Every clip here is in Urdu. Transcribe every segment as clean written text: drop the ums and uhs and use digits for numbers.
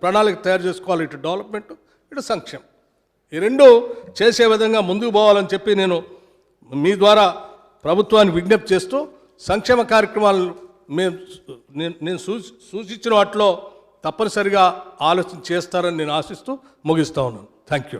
ప్రణాళిక తయారు చేసుకోవాలి, ఇటు డెవలప్మెంట్, ఇటు సంక్షేమం. ఈ రెండు చేసే విధంగా ముందుకు పోవాలని చెప్పి నేను మీ ద్వారా ప్రభుత్వానికి విజ్ఞప్తి చేస్తూ సంక్షేమ కార్యక్రమాలు నేను సూచించిన వాటిలో తప్పనిసరిగా ఆలోచన చేస్తారని నేను ఆశిస్తూ ముగిస్తా ఉన్నాను. Thank you.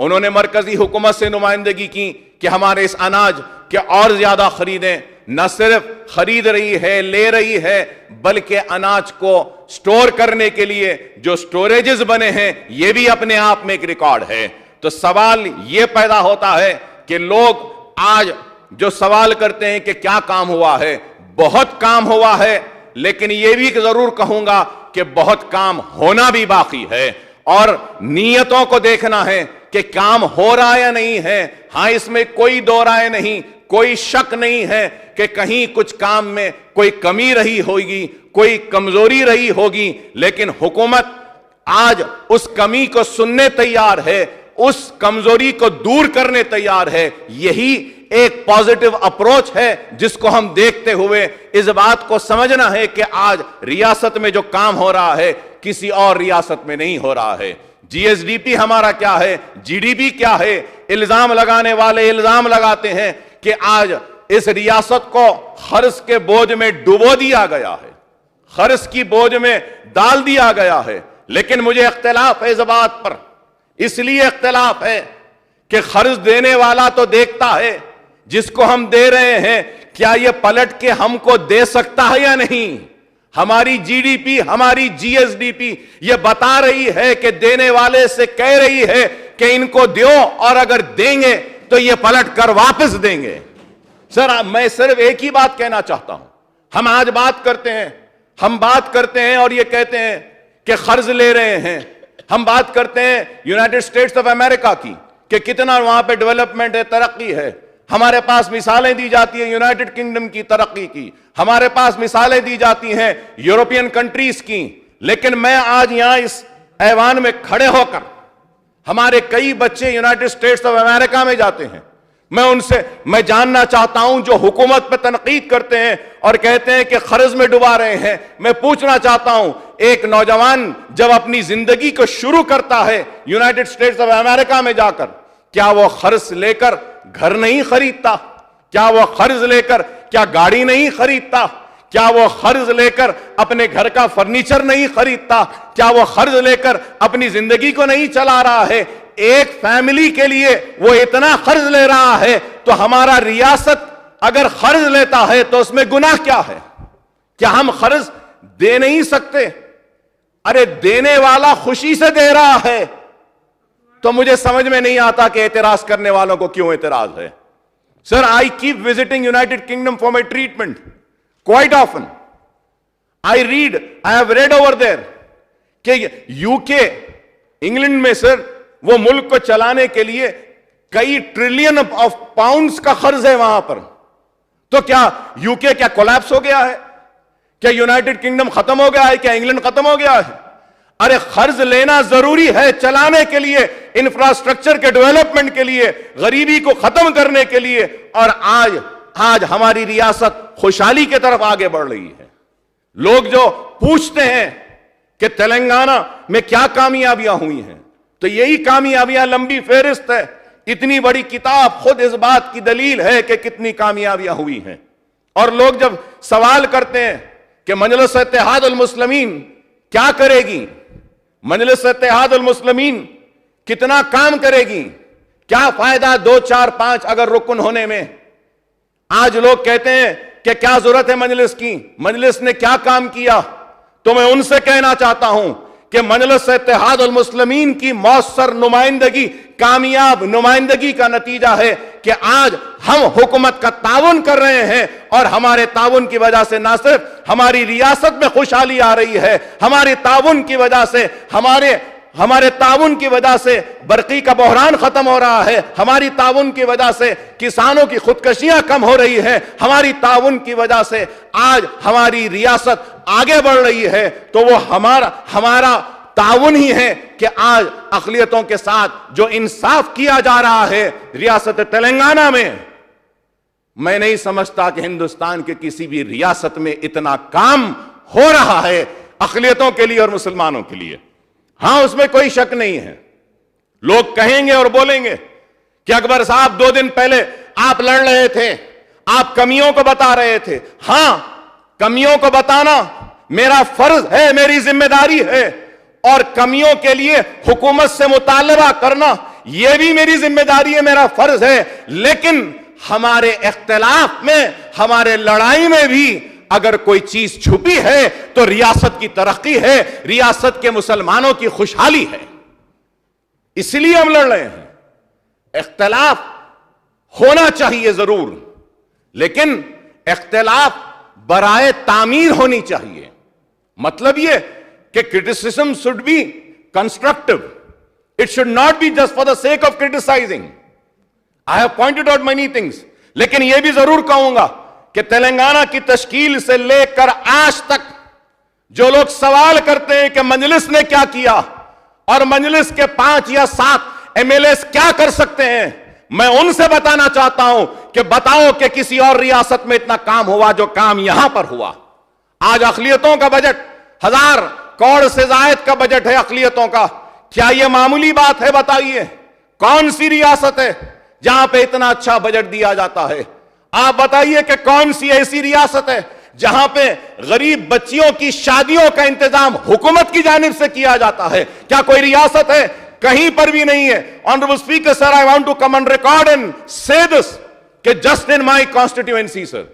انہوں نے مرکزی حکومت سے نمائندگی کی کہ ہمارے اس اناج کے اور زیادہ خریدیں. نہ صرف خرید رہی ہے، لے رہی ہے، بلکہ اناج کو سٹور کرنے کے لیے جو سٹوریجز بنے ہیں یہ بھی اپنے آپ میں ایک ریکارڈ ہے. تو سوال یہ پیدا ہوتا ہے کہ لوگ آج جو سوال کرتے ہیں کہ کیا کام ہوا ہے، بہت کام ہوا ہے، لیکن یہ بھی ضرور کہوں گا کہ بہت کام ہونا بھی باقی ہے، اور نیتوں کو دیکھنا ہے کہ کام ہو رہا یا نہیں ہے. ہاں، اس میں کوئی دو رائے نہیں، کوئی شک نہیں ہے کہ کہیں کچھ کام میں کوئی کمی رہی ہوگی، کوئی کمزوری رہی ہوگی، لیکن حکومت آج اس کمی کو سننے تیار ہے، اس کمزوری کو دور کرنے تیار ہے. یہی ایک پازیٹو اپروچ ہے جس کو ہم دیکھتے ہوئے اس بات کو سمجھنا ہے کہ آج ریاست میں جو کام ہو رہا ہے کسی اور ریاست میں نہیں ہو رہا ہے. جی ایس ڈی پی ہمارا کیا ہے، جی ڈی پی کیا ہے. الزام لگانے والے الزام لگاتے ہیں کہ آج اس ریاست کو قرض کے بوجھ میں ڈبو دیا گیا ہے، قرض کی بوجھ میں ڈال دیا گیا ہے. لیکن مجھے اختلاف ہے اس بات پر، اس لیے اختلاف ہے کہ قرض دینے والا تو دیکھتا ہے جس کو ہم دے رہے ہیں کیا یہ پلٹ کے ہم کو دے سکتا ہے یا نہیں. ہماری جی ڈی پی، ہماری جی ایس ڈی پی یہ بتا رہی ہے کہ دینے والے سے کہہ رہی ہے کہ ان کو دیو، اور اگر دیں گے تو یہ پلٹ کر واپس دیں گے. سر، میں صرف ایک ہی بات کہنا چاہتا ہوں. ہم آج بات کرتے ہیں اور یہ کہتے ہیں کہ قرض لے رہے ہیں. ہم بات کرتے ہیں یونائٹڈ اسٹیٹس آف امریکہ کی کہ کتنا وہاں پہ ڈیولپمنٹ ہے، ترقی ہے. ہمارے پاس مثالیں دی جاتی ہیں یونائٹڈ کنگڈم کی ترقی کی، ہمارے پاس مثالیں دی جاتی ہیں یورپین کنٹریز کی. لیکن میں آج یہاں اس ایوان میں کھڑے ہو کر، ہمارے کئی بچے یونائٹڈ اسٹیٹس آف امریکہ میں جاتے ہیں، میں ان سے جاننا چاہتا ہوں جو حکومت پہ تنقید کرتے ہیں اور کہتے ہیں کہ قرض میں ڈبا رہے ہیں. میں پوچھنا چاہتا ہوں، ایک نوجوان جب اپنی زندگی کو شروع کرتا ہے یونائٹڈ اسٹیٹس آف امریکہ میں جا کر، کیا وہ قرض لے کر گھر نہیں خریدتا؟ کیا وہ قرض لے کر کیا گاڑی نہیں خریدتا؟ کیا وہ قرض لے کر اپنے گھر کا فرنیچر نہیں خریدتا؟ کیا وہ قرض لے کر اپنی زندگی کو نہیں چلا رہا ہے؟ ایک فیملی کے لیے وہ اتنا قرض لے رہا ہے، تو ہمارا ریاست اگر قرض لیتا ہے تو اس میں گناہ کیا ہے؟ کیا ہم قرض دے نہیں سکتے؟ ارے دینے والا خوشی سے دے رہا ہے، تو مجھے سمجھ میں نہیں آتا کہ اعتراض کرنے والوں کو کیوں اعتراض ہے. Sir, I keep visiting United Kingdom for my treatment quite often. I have read over there کہ UK انگلینڈ میں سر وہ ملک کو چلانے کے لیے کئی ٹریلین آف پاؤنڈز کا قرض ہے وہاں پر. تو کیا UK کیا کولیپس ہو گیا ہے؟ کیا یونائٹڈ کنگڈم ختم ہو گیا ہے؟ کیا انگلینڈ ختم ہو گیا ہے؟ ارے قرض لینا ضروری ہے چلانے کے لیے، انفراسٹرکچر کے ڈیولپمنٹ کے لیے، غریبی کو ختم کرنے کے لیے. اور آج ہماری ریاست خوشحالی کی طرف آگے بڑھ رہی ہے. لوگ جو پوچھتے ہیں کہ تلنگانہ میں کیا کامیابیاں ہوئی ہیں، تو یہی کامیابیاں لمبی فہرست ہے. اتنی بڑی کتاب خود اس بات کی دلیل ہے کہ کتنی کامیابیاں ہوئی ہیں. اور لوگ جب سوال کرتے ہیں کہ مجلس اتحاد المسلمین کیا کرے گی، مجلس اتحاد المسلمین کتنا کام کرے گی، کیا فائدہ 2 4 5 اگر رکن ہونے میں؟ آج لوگ کہتے ہیں کہ کیا ضرورت ہے مجلس کی، مجلس نے کیا کام کیا؟ تو میں ان سے کہنا چاہتا ہوں کہ مجلس اتحاد المسلمین کی مؤثر نمائندگی، کامیاب نمائندگی کا نتیجہ ہے کہ آج ہم حکومت کا تعاون کر رہے ہیں، اور ہمارے تعاون کی وجہ سے نہ صرف ہماری ریاست میں خوشحالی آ رہی ہے، ہمارے تعاون کی وجہ سے ہمارے تعاون کی وجہ سے برقی کا بحران ختم ہو رہا ہے، ہماری تعاون کی وجہ سے کسانوں کی خودکشیاں کم ہو رہی ہیں، ہماری تعاون کی وجہ سے آج ہماری ریاست آگے بڑھ رہی ہے. تو وہ ہمارا تعاون ہی ہے کہ آج اقلیتوں کے ساتھ جو انصاف کیا جا رہا ہے ریاست تلنگانہ میں نہیں سمجھتا کہ ہندوستان کے کسی بھی ریاست میں اتنا کام ہو رہا ہے اقلیتوں کے لیے اور مسلمانوں کے لیے. ہاں، اس میں کوئی شک نہیں ہے. لوگ کہیں گے اور بولیں گے کہ اکبر صاحب 2 دن پہلے آپ لڑ رہے تھے، آپ کمیوں کو بتا رہے تھے. ہاں، کمیوں کو بتانا میرا فرض ہے، میری ذمہ داری ہے، اور کمیوں کے لیے حکومت سے مطالبہ کرنا یہ بھی میری ذمہ داری ہے, میرا فرض ہے, لیکن ہمارے اختلاف میں, ہمارے لڑائی میں بھی اگر کوئی چیز چھپی ہے تو ریاست کی ترقی ہے, ریاست کے مسلمانوں کی خوشحالی ہے. اس لیے ہم لڑ رہے ہیں. اختلاف ہونا چاہیے ضرور, لیکن اختلاف برائے تعمیر ہونی چاہیے. مطلب یہ کہ criticism should be constructive. It should not be just for the sake of criticizing. I have pointed out many things. لیکن یہ بھی ضرور کہوں گا کہ تلنگانہ کی تشکیل سے لے کر آج تک جو لوگ سوال کرتے ہیں کہ مجلس نے کیا کیا اور مجلس کے 5 یا 7 MLAs کیا کر سکتے ہیں, میں ان سے بتانا چاہتا ہوں کہ بتاؤ کہ کسی اور ریاست میں اتنا کام ہوا جو کام یہاں پر ہوا. آج اقلیتوں کا بجٹ 1000 کروڑ سے زائد کا بجٹ ہے اقلیتوں کا. کیا یہ معمولی بات ہے؟ بتائیے کون سی ریاست ہے جہاں پہ اتنا اچھا بجٹ دیا جاتا ہے؟ آپ بتائیے کہ کون سی ایسی ریاست ہے جہاں پہ غریب بچیوں کی شادیوں کا انتظام حکومت کی جانب سے کیا جاتا ہے؟ کیا کوئی ریاست ہے؟ کہیں پر بھی نہیں ہے. Honorable Speaker, sir, I want to come on record and say this, کہ just in my constituency, sir,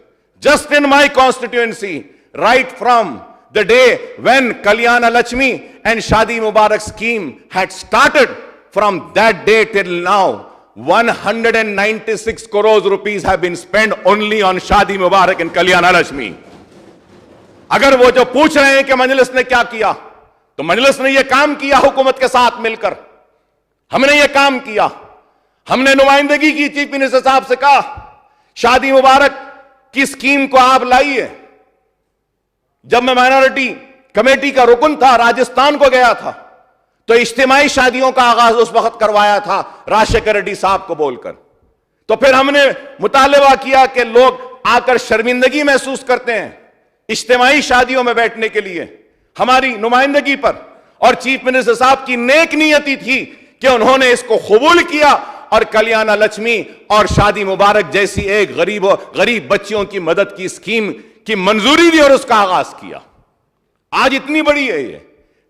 just in my constituency, right from the day when Kalyana Lakshmi and Shadi Mubarak scheme had started, from that day till now, 196 crores rupees have been spent only on Shadi Mubarak and Kalyana Lakshmi. اگر وہ جو پوچھ رہے ہیں کہ مجلس نے کیا کیا, تو مجلس نے یہ کام کیا حکومت کے ساتھ مل کر. ہم نے یہ کام کیا. ہم نے نمائندگی کی, چیف منسٹر صاحب سے کہا شادی مبارک کی اسکیم کو آپ لائیے. جب میں مائنورٹی کمیٹی کا رکن تھا, راجستھان کو گیا تھا, تو اجتماعی شادیوں کا آغاز اس وقت کروایا تھا راجشیکھر ریڈی صاحب کو بول کر. تو پھر ہم نے مطالبہ کیا کہ لوگ آ کر شرمندگی محسوس کرتے ہیں اجتماعی شادیوں میں بیٹھنے کے لیے ہماری نمائندگی پر, اور چیف منسٹر صاحب کی نیک نیتی تھی کہ انہوں نے اس کو قبول کیا اور کلیانہ لکشمی اور شادی مبارک جیسی ایک غریب بچیوں کی مدد کی اسکیم کی منظوری دی اور اس کا آغاز کیا. آج اتنی بڑی ہے یہ.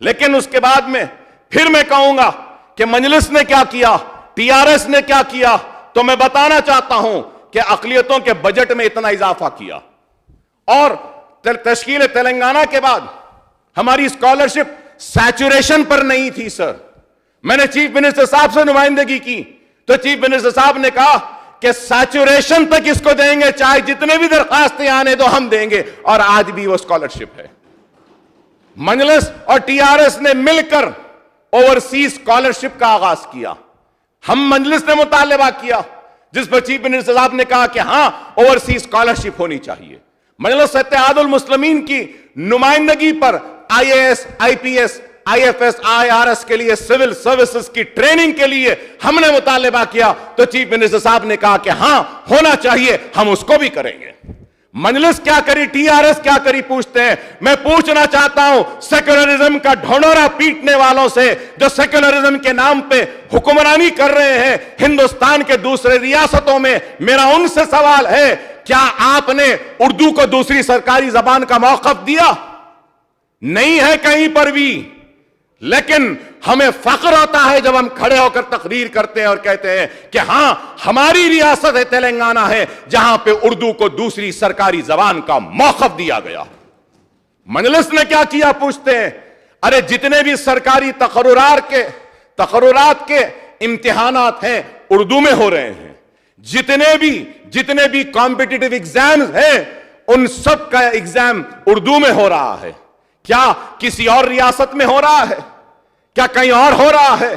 لیکن اس کے بعد میں پھر میں کہوں گا کہ مجلس نے کیا کیا, ٹی آر ایس نے کیا کیا, تو میں بتانا چاہتا ہوں کہ اقلیتوں کے بجٹ میں اتنا اضافہ کیا. اور تشکیل تلنگانہ کے بعد ہماری اسکالرشپ سیچوریشن پر نہیں تھی سر. میں نے چیف منسٹر صاحب سے نمائندگی کی تو چیف منسٹر صاحب نے کہا کہ سیچوریشن تک اس کو دیں گے, چاہے جتنے بھی درخواستیں آنے دو ہم دیں گے, اور آج بھی وہ اسکالرشپ ہے. مجلس اور ٹی آر ایس نے مل کر اوورسیز اسکالرشپ کا آغاز کیا. ہم مجلس نے مطالبہ کیا جس پر چیف منسٹر صاحب نے کہا کہ ہاں اوورسیز اسکالرشپ ہونی چاہیے. مجلس اتحاد المسلمین کی نمائندگی پر I A S, I P S, I F S, I R S کے لیے سول سروسز کی ٹریننگ کے لیے ہم نے مطالبہ کیا تو چیف منسٹر صاحب نے کہا کہ ہاں ہونا چاہیے, ہم اس کو بھی کریں گے. مجلس کیا کری, ٹی آر ایس کیا کری, پوچھتے ہیں. میں پوچھنا چاہتا ہوں سیکولرزم کا ڈھونڈورا پیٹنے والوں سے جو سیکولرزم کے نام پہ حکمرانی کر رہے ہیں ہندوستان کے دوسرے ریاستوں میں, میرا ان سے سوال ہے کیا آپ نے اردو کو دوسری سرکاری زبان کا موقف دیا؟ نہیں ہے کہیں پر بھی. لیکن ہمیں فخر ہوتا ہے جب ہم کھڑے ہو کر تقریر کرتے ہیں اور کہتے ہیں کہ ہاں ہماری ریاست ہے تلنگانہ ہے جہاں پہ اردو کو دوسری سرکاری زبان کا موقف دیا گیا. مجلس نے کیا کیا پوچھتے ہیں. ارے جتنے بھی سرکاری تقررات کے امتحانات ہیں اردو میں ہو رہے ہیں. جتنے بھی کمپٹیٹیو ایگزامز ہیں ان سب کا ایگزام اردو میں ہو رہا ہے. کیا کسی اور ریاست میں ہو رہا ہے؟ کیا کہیں اور ہو رہا ہے؟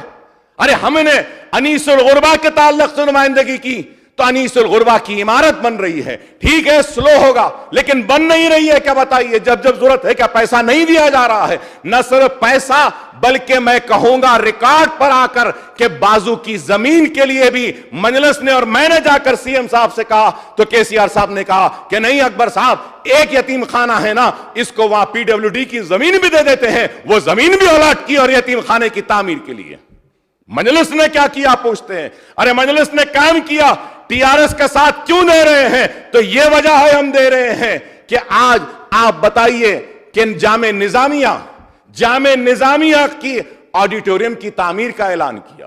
ارے ہم نے انیس الغربا کے تعلق سے نمائندگی کی تو انیس الغربا کی عمارت بن رہی ہے. ٹھیک ہے سلو ہوگا لیکن بن نہیں رہی ہے. کیا بتائیے جب ضرورت ہے کیا پیسہ نہیں دیا جا رہا ہے؟ نہ صرف پیسہ بلکہ میں کہوں گا ریکارڈ پر آ کر کہ بازو کی زمین کے لیے بھی مجلس نے, اور میں نے جا کر سی ایم صاحب سے کہا تو کے سی آر صاحب نے کہا کہ نہیں اکبر صاحب ایک یتیم خانہ ہے نا, اس کو وہاں پی ڈبلیو ڈی کی زمین بھی دے دیتے ہیں. وہ زمین بھی الاٹ کی اور یتیم خانے کی تعمیر کے لیے. مجلس نے کیا کیا پوچھتے ہیں. ارے مجلس نے کام کیا, ٹی آر ایس کے ساتھ کیوں دے رہے ہیں؟ تو یہ وجہ ہے ہم دے رہے ہیں کہ آج آپ بتائیے کہ جامع نظامیہ کی آڈیٹوریم کی تعمیر کا اعلان کیا.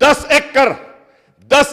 10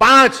5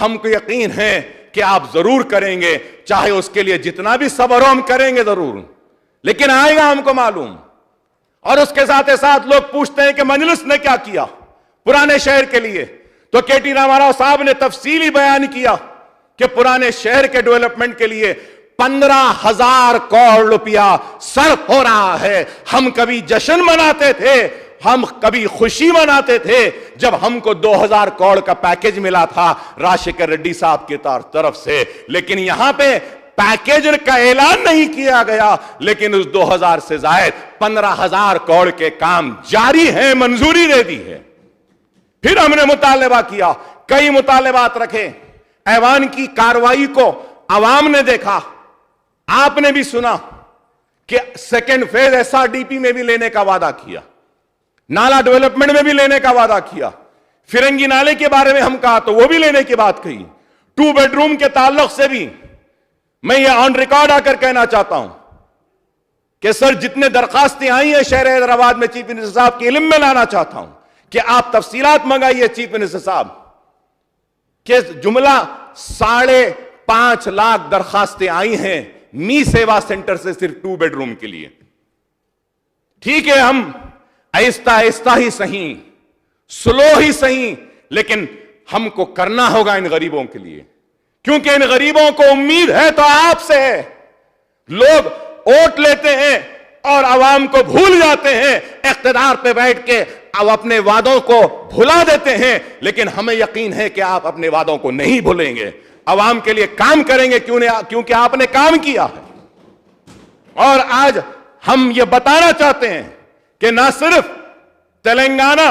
ہم کو یقین ہے کہ آپ ضرور کریں گے, چاہے اس کے لیے جتنا بھی صبر ہو ہم کریں گے ضرور, لیکن آئے گا ہم کو معلوم. اور اس کے ساتھ ساتھ لوگ پوچھتے ہیں کہ مجلس نے کیا کیا پرانے شہر کے لیے, تو کے ٹی راما راؤ صاحب نے تفصیلی بیان کیا کہ پرانے شہر کے ڈیولپمنٹ کے لیے 15,000 کروڑ روپیہ صرف ہو رہا ہے. ہم کبھی جشن مناتے تھے, ہم کبھی خوشی مناتے تھے جب ہم کو 2,000 کروڑ کا پیکیج ملا تھا راشیکر ریڈی صاحب کی طرف سے, لیکن یہاں پہ پیکیج کا اعلان نہیں کیا گیا, لیکن اس 2,000 سے زائد 15,000 کروڑ کے کام جاری ہیں, منظوری دے دی ہے. پھر ہم نے مطالبہ کیا, کئی مطالبات رکھے, ایوان کی کارروائی کو عوام نے دیکھا, آپ نے بھی سنا کہ second phase S R D P میں بھی لینے کا وعدہ کیا, نالا ڈیولپمنٹ میں بھی لینے کا وعدہ کیا, فرنگی نالے کے بارے میں ہم کہا تو وہ بھی لینے کی بات کہی. 2 بیڈ روم کے تعلق سے بھی میں یہ آن ریکارڈ آ کر کہنا چاہتا ہوں کہ سر جتنے درخواستیں آئی ہیں شہر حیدرآباد میں چیف منسٹر صاحب کے علم میں لانا چاہتا ہوں کہ آپ تفصیلات منگائیے چیف منسٹر صاحب, کہ جملہ 5.5 لاکھ درخواستیں آئی ہیں می سیوا سینٹر سے صرف 2 بیڈ روم کے لیے. ٹھیک ہے, ہم آہستہ آہستہ ہی صحیح, سلو ہی صحیح, لیکن ہم کو کرنا ہوگا ان غریبوں کے لیے, کیونکہ ان غریبوں کو امید ہے تو آپ سے ہے. لوگ ووٹ لیتے ہیں اور عوام کو بھول جاتے ہیں, اقتدار پہ بیٹھ کے اب اپنے وعدوں کو بھلا دیتے ہیں, لیکن ہمیں یقین ہے کہ آپ اپنے وعدوں کو نہیں بھولیں گے, عوام کے لیے کام کریں گے, کیونکہ آپ نے کام کیا ہے. اور آج ہم یہ بتانا چاہتے ہیں کہ نہ صرف تلنگانہ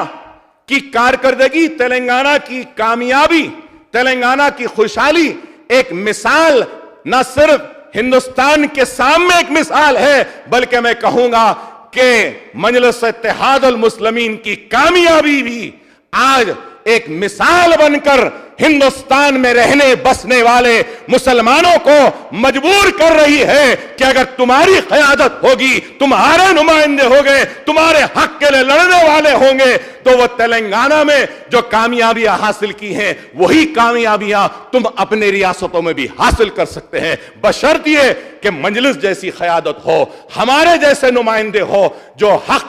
کی کارکردگی, تلنگانہ کی کامیابی, تلنگانہ کی خوشحالی ایک مثال نہ صرف ہندوستان کے سامنے ایک مثال ہے, بلکہ میں کہوں گا کہ مجلس اتحاد المسلمین کی کامیابی بھی آج ایک مثال بن کر ہندوستان میں رہنے بسنے والے مسلمانوں کو مجبور کر رہی ہے کہ اگر تمہاری قیادت ہوگی, تمہارے نمائندے ہوگے, تمہارے حق کے لیے لڑنے والے ہوں گے, تو وہ تلنگانہ میں جو کامیابیاں حاصل کی ہیں وہی کامیابیاں تم اپنے ریاستوں میں بھی حاصل کر سکتے ہیں, بشرط یہ کہ مجلس جیسی قیادت ہو, ہمارے جیسے نمائندے ہو جو حق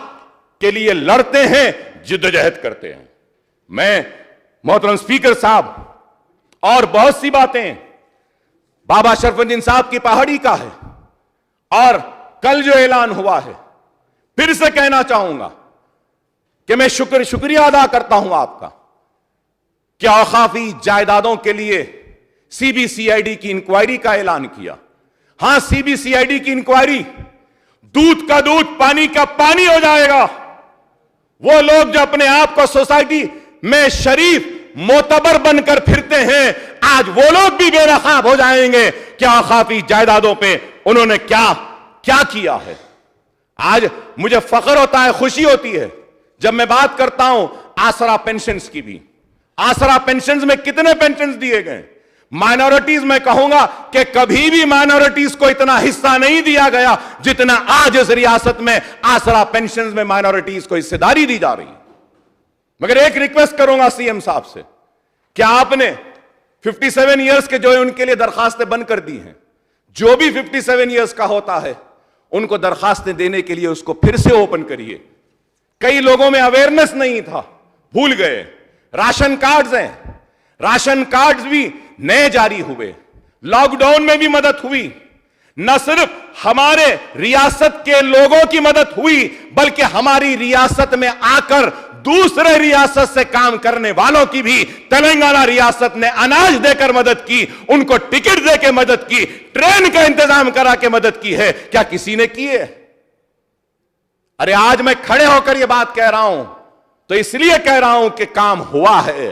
کے لیے لڑتے ہیں, جدوجہد کرتے ہیں. میں محترم اسپیکر صاحب اور بہت سی باتیں بابا شرف الدین صاحب کی پہاڑی کا ہے, اور کل جو اعلان ہوا ہے پھر سے کہنا چاہوں گا کہ میں شکریہ ادا کرتا ہوں آپ کا کہ اوقافی جائیدادوں کے لیے C B C I D کی انکوائری کا اعلان کیا. ہاں, C B C I D کی انکوائری, دودھ کا دودھ پانی کا پانی ہو جائے گا. وہ لوگ جو اپنے آپ کو سوسائٹی میں شریف معتبر بن کر پھرتے ہیں, آج وہ لوگ بھی بے نقاب ہو جائیں گے کہ اوقافی جائیدادوں پہ انہوں نے کیا کیا ہے. آج مجھے فخر ہوتا ہے, خوشی ہوتی ہے جب میں بات کرتا ہوں آسرا پینشنز کی بھی. آسرا پینشنز میں کتنے پینشنز دیے گئے, مائنورٹیز میں کہوں گا کہ کبھی بھی مائنورٹیز کو اتنا حصہ نہیں دیا گیا جتنا آج اس ریاست میں آسرا پینشنز میں مائنورٹیز کو حصہ داری دی جا رہی ہے. مگر ایک ریکویسٹ کروں گا سی ایم صاحب سے کہ آپ نے 57 ایئرز کے جو ان کے لیے درخواستیں بند کر دی ہیں, جو بھی 57 ایئرز کا ہوتا ہے ان کو درخواستیں دینے کے لیے اس کو پھر سے اوپن کریے. کئی لوگوں میں اویئرنس نہیں تھا, بھول گئے. راشن کارڈز ہیں, راشن کارڈز بھی نئے جاری ہوئے, لاک ڈاؤن میں بھی مدد ہوئی. نہ صرف ہمارے ریاست کے لوگوں کی مدد ہوئی بلکہ ہماری ریاست میں آ کر دوسرے ریاست سے کام کرنے والوں کی بھی تلنگانہ ریاست نے اناج دے کر مدد کی, ان کو ٹکٹ دے کے مدد کی, ٹرین کا انتظام کرا کے مدد کی ہے. کیا کسی نے کی ہے؟ ارے آج میں کھڑے ہو کر یہ بات کہہ رہا ہوں تو اس لیے کہہ رہا ہوں کہ کام ہوا ہے.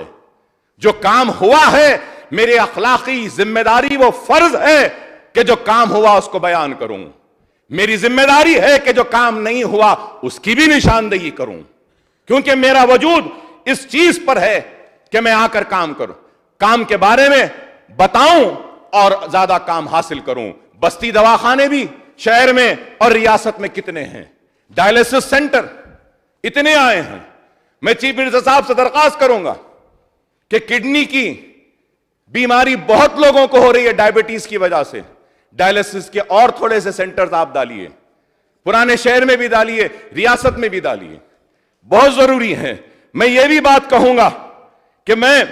جو کام ہوا ہے میری اخلاقی ذمہ داری, وہ فرض ہے کہ جو کام ہوا اس کو بیان کروں. میری ذمہ داری ہے کہ جو کام نہیں ہوا اس کی بھی نشاندہی کروں, کیونکہ میرا وجود اس چیز پر ہے کہ میں آ کر کام کروں, کام کے بارے میں بتاؤں اور زیادہ کام حاصل کروں. بستی دواخانے بھی شہر میں اور ریاست میں کتنے ہیں, ڈائلیسس سینٹر اتنے آئے ہیں. میں چیف منسٹر صاحب سے درخواست کروں گا کہ کڈنی کی بیماری بہت لوگوں کو ہو رہی ہے ڈائبٹیز کی وجہ سے. ڈائلسس کے اور تھوڑے سے سینٹرز آپ ڈالیے, پرانے شہر میں بھی ڈالیے, ریاست میں بھی ڈالیے, بہت ضروری ہے. میں یہ بھی بات کہوں گا کہ میں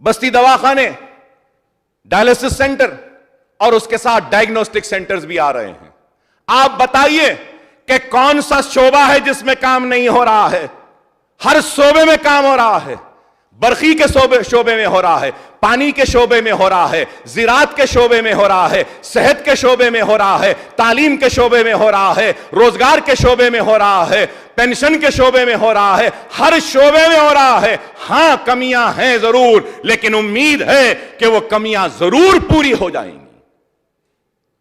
بستی دواخانے, ڈائلسس سینٹر اور اس کے ساتھ ڈائگنوسٹک سینٹرز بھی آ رہے ہیں. آپ بتائیے کہ کون سا شعبہ ہے جس میں کام نہیں ہو رہا ہے؟ ہر شعبے میں کام ہو رہا ہے. برقی کے شعبے میں ہو رہا ہے, پانی کے شعبے میں ہو رہا ہے, زراعت کے شعبے میں ہو رہا ہے, صحت کے شعبے میں ہو رہا ہے, تعلیم کے شعبے میں ہو رہا ہے, روزگار کے شعبے میں ہو رہا ہے, پینشن کے شعبے میں ہو رہا ہے, ہر شعبے میں ہو رہا ہے. ہاں کمیاں ہیں ضرور, لیکن امید ہے کہ وہ کمیاں ضرور پوری ہو جائیں گی.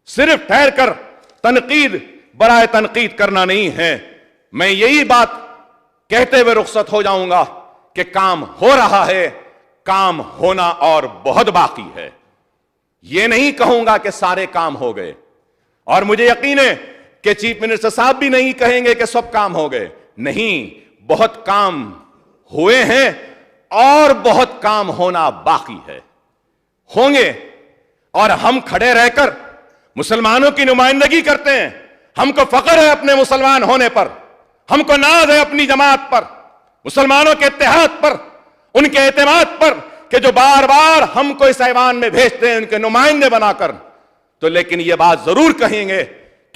صرف ٹھہر کر تنقید برائے تنقید کرنا نہیں ہے. میں یہی بات کہتے ہوئے رخصت ہو جاؤں گا کہ کام ہو رہا ہے, کام ہونا اور بہت باقی ہے. یہ نہیں کہوں گا کہ سارے کام ہو گئے, اور مجھے یقین ہے کہ چیف منسٹر صاحب بھی نہیں کہیں گے کہ سب کام ہو گئے. نہیں, بہت کام ہوئے ہیں اور بہت کام ہونا باقی ہے, ہوں گے. اور ہم کھڑے رہ کر مسلمانوں کی نمائندگی کرتے ہیں. ہم کو فخر ہے اپنے مسلمان ہونے پر, ہم کو ناز ہے اپنی جماعت پر, مسلمانوں کے اتحاد پر, ان کے اعتماد پر, کہ جو بار بار ہم کو اس ایوان میں بھیجتے ہیں ان کے نمائندے بنا کر. تو لیکن یہ بات ضرور کہیں گے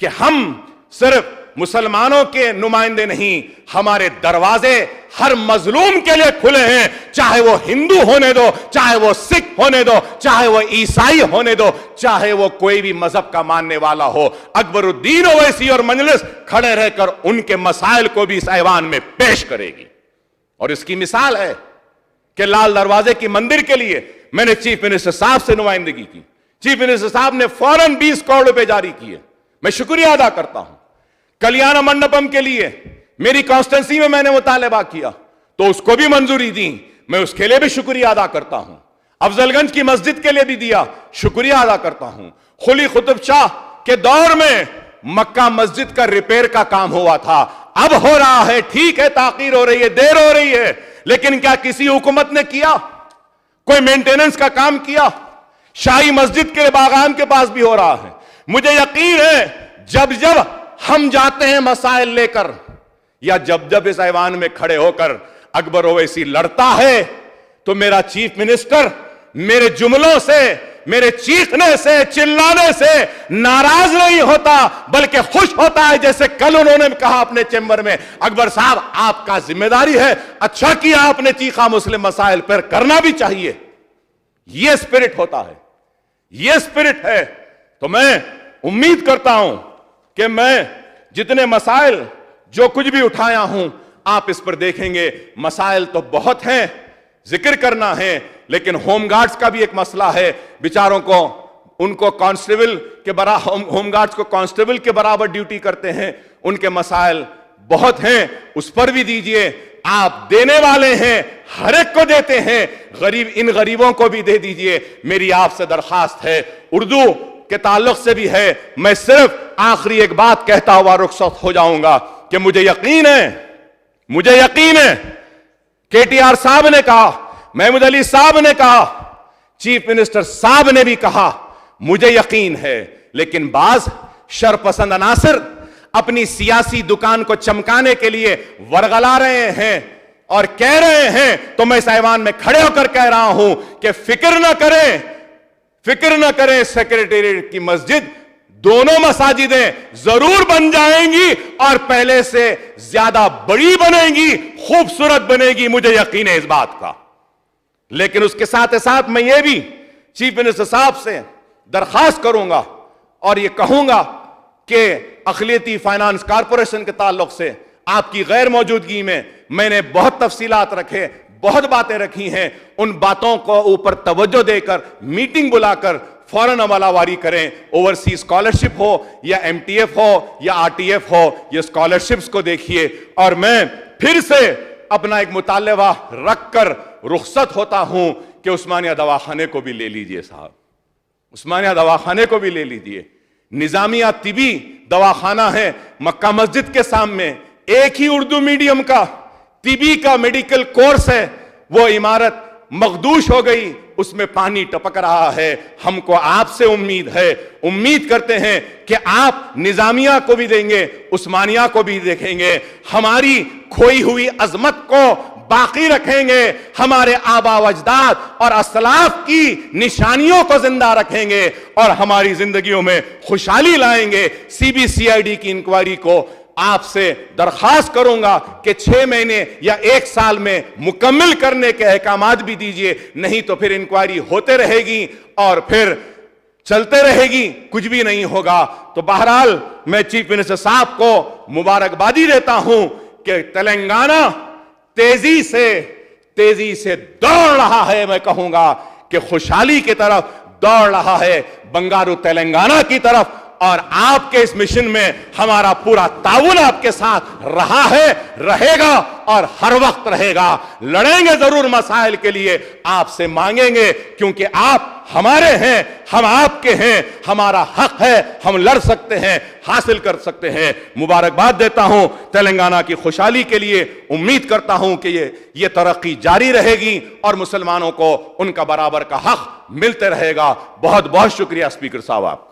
کہ ہم صرف مسلمانوں کے نمائندے نہیں, ہمارے دروازے ہر مظلوم کے لیے کھلے ہیں, چاہے وہ ہندو ہونے دو, چاہے وہ سکھ ہونے دو, چاہے وہ عیسائی ہونے دو, چاہے وہ کوئی بھی مذہب کا ماننے والا ہو. اکبر الدین اویسی اور مجلس کھڑے رہ کر ان کے مسائل کو بھی اس ایوان میں پیش کرے گی. اور اس کی مثال ہے کہ لال دروازے کی مندر کے لیے میں نے چیف منسٹر صاحب سے نمائندگی کی. چیف منسٹر صاحب نے فوراً 20 کروڑ روپے جاری کیے, میں شکریہ ادا کرتا ہوں. کلیانہ منڈپم کے لیے میری کانسٹنسی میں نے مطالبہ کیا تو اس کو بھی منظوری دی, میں اس کے لیے بھی شکریہ ادا کرتا ہوں. افضل گنج کی مسجد کے لیے بھی دیا, شکریہ ادا کرتا ہوں. قلی قطب شاہ کے دور میں مکہ مسجد کا ریپیئر کا کام ہوا تھا, اب ہو رہا ہے. ٹھیک ہے, تاخیر ہو رہی ہے, دیر ہو رہی ہے, لیکن کیا کسی حکومت نے کیا کوئی مینٹیننس کا کام کیا؟ شاہی مسجد کے باغان کے پاس بھی ہو رہا ہے. مجھے یقین ہے جب جب ہم جاتے ہیں مسائل لے کر, یا جب اس ایوان میں کھڑے ہو کر اکبر اویسی لڑتا ہے, تو میرا چیف منسٹر میرے جملوں سے, میرے چیخنے سے, چلانے سے ناراض نہیں ہوتا, بلکہ خوش ہوتا ہے. جیسے کل انہوں نے کہا اپنے چیمبر میں, اکبر صاحب آپ کا ذمہ داری ہے, اچھا کیا آپ نے چیخا مسلم مسائل پر, کرنا بھی چاہیے. یہ اسپرٹ ہوتا ہے, یہ اسپرٹ ہے. تو میں امید کرتا ہوں کہ میں جتنے مسائل جو کچھ بھی اٹھایا ہوں آپ اس پر دیکھیں گے. مسائل تو بہت ہیں, ذکر کرنا ہے, لیکن ہوم گارڈز کا بھی ایک مسئلہ ہے. بیچاروں کو, ان کو کانسٹیبل کے برابر, ہوم گارڈز کو کانسٹیبل کے برابر ڈیوٹی کرتے ہیں, ان کے مسائل بہت ہیں, اس پر بھی دیجئے. آپ دینے والے ہیں, ہر ایک کو دیتے ہیں, غریب ان غریبوں کو بھی دے دیجئے. میری آپ سے درخواست ہے, اردو کے تعلق سے بھی ہے. میں صرف آخری ایک بات کہتا ہوا رخصت ہو جاؤں گا کہ مجھے یقین ہے کے ٹی آر صاحب نے کہا, محمود علی صاحب نے کہا, چیف منسٹر صاحب نے بھی کہا, مجھے یقین ہے, لیکن بعض شرپسند عناصر اپنی سیاسی دکان کو چمکانے کے لیے ورغلا رہے ہیں اور کہہ رہے ہیں. تو میں اس ایوان میں کھڑے ہو کر کہہ رہا ہوں کہ فکر نہ کریں, سیکریٹریٹ کی مسجد, دونوں مساجدیں ضرور بن جائیں گی اور پہلے سے زیادہ بڑی بنیں گی, خوبصورت بنے گی, مجھے یقین ہے اس بات کا. لیکن اس کے ساتھ ساتھ میں یہ بھی چیف منسٹر صاحب سے درخواست کروں گا اور یہ کہوں گا کہ اقلیتی فائنانس کارپوریشن کے تعلق سے آپ کی غیر موجودگی میں میں نے بہت تفصیلات رکھے, بہت باتیں رکھی ہیں. ان باتوں کو اوپر توجہ دے کر میٹنگ بلا کر فوراً عملہ واری کریں. اوورسیز اسکالرشپ ہو یا ایم ٹی ایف ہو یا آر ٹی ایف ہو, یہ اسکالرشپس کو دیکھیے. اور میں پھر سے اپنا ایک مطالبہ رکھ کر رخصت ہوتا ہوں کہ عثمانیہ دواخانے کو بھی لے لیجئے صاحب, عثمانیہ دواخانے کو بھی لے لیجئے. نظامیہ طبی دواخانہ ہے مکہ مسجد کے سامنے, ایک ہی اردو میڈیم کا طبی کا میڈیکل کورس ہے. وہ عمارت مخدوش ہو گئی, اس میں پانی ٹپک رہا ہے. ہم کو آپ سے امید کرتے ہیں کہ آپ نظامیہ کو بھی دیں گے, عثمانیہ کو بھی دیکھیں گے, ہماری کھوئی ہوئی عظمت کو باقی رکھیں گے, ہمارے آبا و اجداد اور اسلاف کی نشانیوں کو زندہ رکھیں گے اور ہماری زندگیوں میں خوشحالی لائیں گے. CBCID کی انکوائری کو آپ سے درخواست کروں گا کہ 6 مہینے یا 1 سال میں مکمل کرنے کے احکامات بھی دیجئے, نہیں تو پھر انکوائری ہوتے رہے گی اور پھر چلتے رہے گی, کچھ بھی نہیں ہوگا. تو بہرحال میں چیف منسٹر صاحب کو مبارکبادی دیتا ہوں کہ تلنگانہ تیزی سے دوڑ رہا ہے. میں کہوں گا کہ خوشحالی کی طرف دوڑ رہا ہے, بنگارو تلنگانہ کی طرف, اور آپ کے اس مشن میں ہمارا پورا تعاون آپ کے ساتھ رہا ہے, رہے گا اور ہر وقت رہے گا. لڑیں گے ضرور مسائل کے لیے, آپ سے مانگیں گے, کیونکہ آپ ہمارے ہیں, ہم آپ کے ہیں, ہمارا حق ہے, ہم لڑ سکتے ہیں, حاصل کر سکتے ہیں. مبارکباد دیتا ہوں تلنگانہ کی خوشحالی کے لیے, امید کرتا ہوں کہ یہ ترقی جاری رہے گی اور مسلمانوں کو ان کا برابر کا حق ملتے رہے گا. بہت بہت شکریہ اسپیکر صاحب. آپ